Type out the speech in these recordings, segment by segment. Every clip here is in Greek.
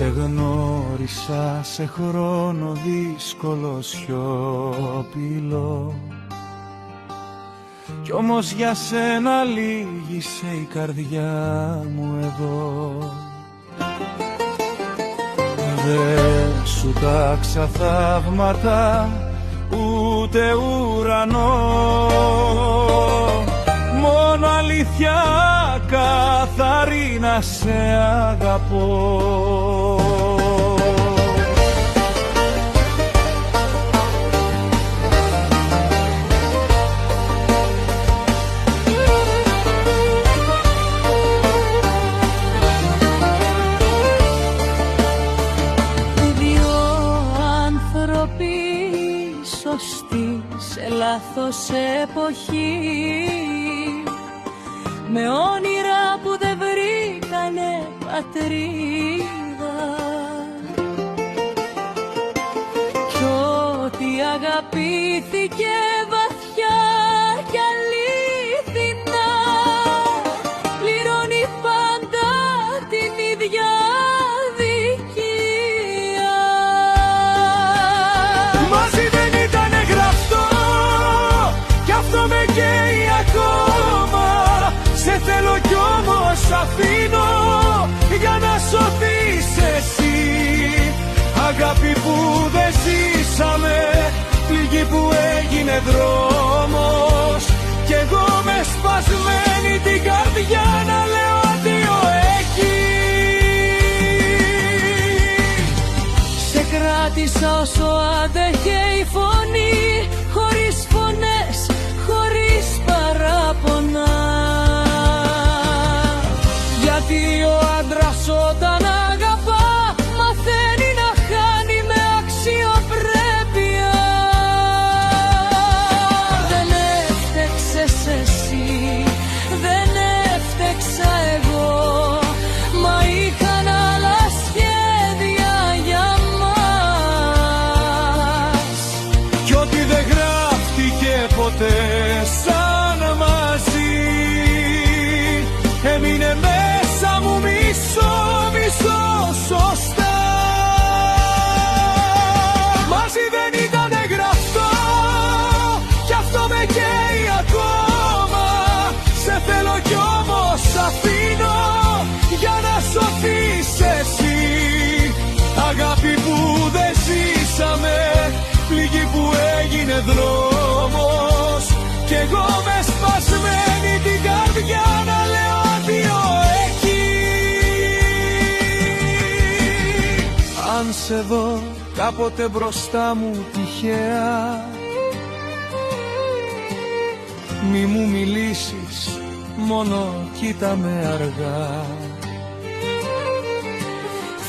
Σε γνώρισα σε χρόνο δύσκολο σιωπηλό, κι όμως για σένα λύγησε η καρδιά μου εδώ. Δεν σου τάξα θαύματα ούτε ουρανό, μόνο αλήθεια καθαρή να σε αγαπώ. Σε λάθος εποχή, με όνειρα που δεν βρήκανε πατρίδα, κι ό,τι αγαπήθηκε βαθιά κι αλήθινα πληρώνει πάντα την ίδια αδικία. Μαζί δεν ήτανε γραφτό κι αυτό με καίει ακόμα. Σε θέλω κι όμως αφήνω για να σωθείς εσύ. Αγάπη που δεν ζήσαμε, πληγή που έγινε δρόμος, κι εγώ με σπασμένη την καρδιά να λέω αντίο εκεί. Σε κράτησα όσο άντεχε η φωνή, χωρίς φωνές, χωρίς παράπονα. Γιατί ο άντρας όταν αγαπά μαθαίνει να χάνει με αξιοπρέπεια. Δεν έφτεξες εσύ, δεν έφτεξα εγώ, μα είχαν άλλα σχέδια για μας. Κι ό,τι δεν γράφτηκε ποτέ σαν μαζί έμεινε μέσα μου μισό σωστά. Μαζί δεν ήταν γραφτό κι αυτό με καίει ακόμα. Σε θέλω κι όμως αφήνω για να σωθείς εσύ. Αγάπη που δεν ζήσαμε, πληγή που έγινε δρόμος, κι εγώ με σπασμένη την καρδιά να λέω αντίο εκεί. Αν σε δω κάποτε μπροστά μου τυχαία, μη μου μιλήσεις, μόνο κοίτα με αργά.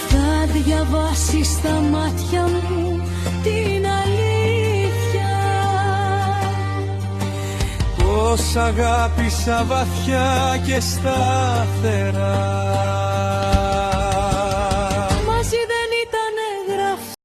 Θα διαβάσεις στα μάτια μου την αλήθεια, πως αγάπησα βαθιά και σταθερά.